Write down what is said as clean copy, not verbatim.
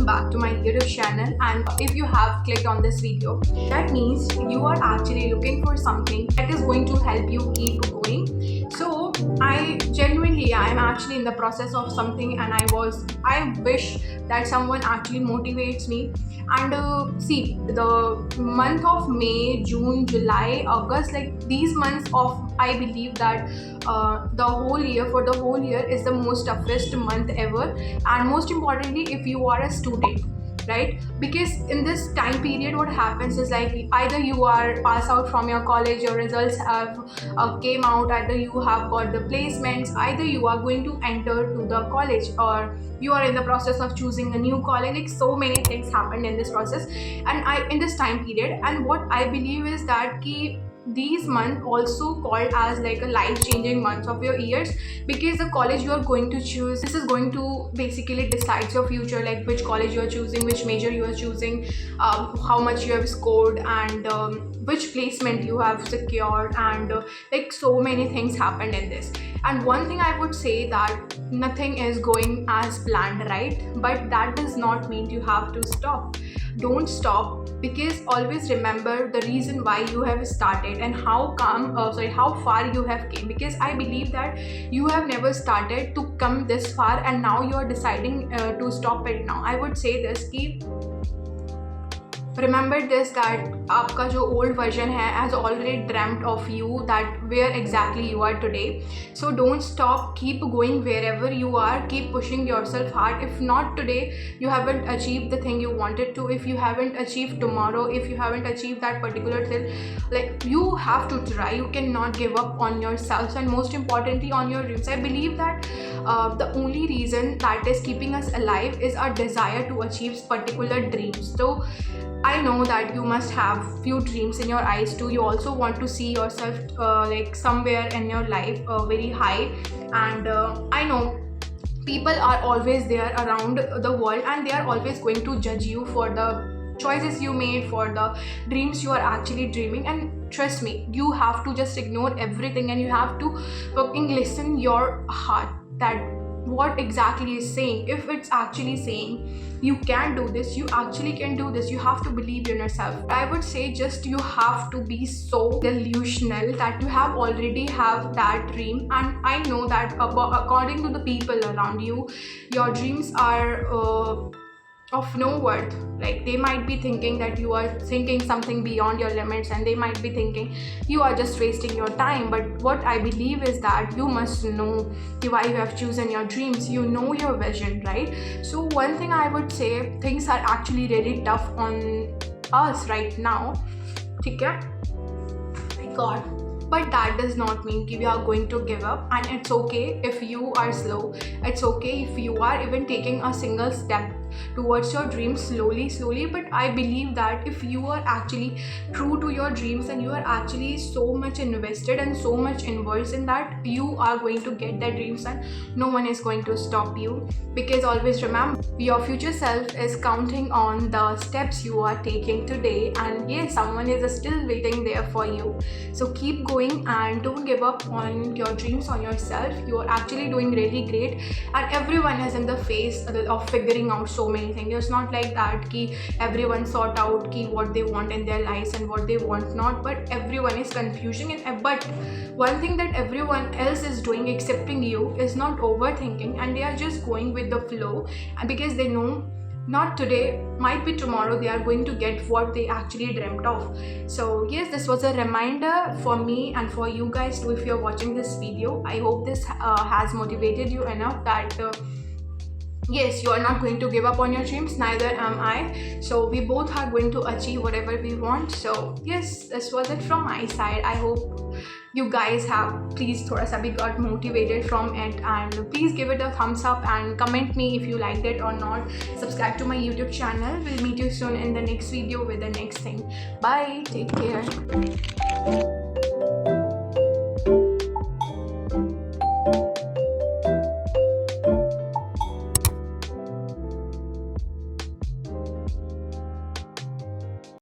back to my YouTube channel. And if you have clicked on this video, that means you are actually looking for something that is going to help you keep going. So I am actually in the process of something, and I wish that someone actually motivates me. And see, the month of May, June, July, August, like these months of, I believe that the whole year is the most toughest month ever. And most importantly, if you are a student, right? Because in this time period, what happens is, like, either you are pass out from your college, your results have came out, either you have got the placements, either you are going to enter to the college, or you are in the process of choosing a new college. Like, so many things happened in this process, and in this time period. And what I believe is that these months also called as like a life-changing months of your years, because the college you are going to choose, this is going to basically decide your future, like which college you are choosing, which major you are choosing, how much you have scored, and which placement you have secured, and like so many things happened in this. And one thing I would say, that nothing is going as planned, right? But that does not mean you have to stop. Don't stop, because always remember the reason why you have started and how far you have came. Because I believe that you have never started to come this far, and now you are deciding to stop it now. I would say this, remember this, that आपका जो old version है has already dreamt of you, that where exactly you are today. So don't stop, keep going wherever you are, keep pushing yourself hard. If not today, you haven't achieved the thing you wanted to. If you haven't achieved tomorrow, if you haven't achieved that particular thing, like, you have to try. You cannot give up on yourself, and most importantly on your dreams. I believe that the only reason that is keeping us alive is our desire to achieve particular dreams. So I know that you must have few dreams in your eyes too. You also want to see yourself like somewhere in your life very high. And I know people are always there around the world, and they are always going to judge you for the choices you made, for the dreams you are actually dreaming. And trust me, you have to just ignore everything, and you have to fucking listen your heart, that what exactly is saying. If it's actually saying you can do this, you actually can do this. You have to believe in yourself. I would say, just you have to be so delusional that you have already have that dream. And I know that according to the people around you, your dreams are of no worth. Like, they might be thinking that you are thinking something beyond your limits, and they might be thinking you are just wasting your time. But what I believe is that you must know why you have chosen your dreams. You know your vision, right? So one thing I would say, things are actually really tough on us right now, okay? My god. But that does not mean we are going to give up. And it's okay if you are slow. It's okay if you are even taking a single step towards your dreams slowly. But I believe that if you are actually true to your dreams, and you are actually so much invested and so much involved in that, you are going to get that dreams, and no one is going to stop you. Because always remember, your future self is counting on the steps you are taking today, and yes, someone is still waiting there for you. So keep going and don't give up on your dreams, on yourself. You are actually doing really great, and everyone is in the phase of figuring out so many things. It's not like that everyone sort out what they want in their lives and what they want not, but everyone is confusing. But one thing that everyone else is doing, excepting you, is not overthinking, and they are just going with the flow, because they know not today, might be tomorrow, they are going to get what they actually dreamt of. So yes, this was a reminder for me and for you guys too, if you're watching this video. I hope this has motivated you enough that yes, you are not going to give up on your dreams, neither am I. So we both are going to achieve whatever we want. So yes, this was it from my side. I hope you guys have please thoda sa bhi got motivated from it, and please give it a thumbs up and comment me if you liked it or not. Subscribe to my YouTube channel. We'll meet you soon in the next video with the next thing. Bye, take care.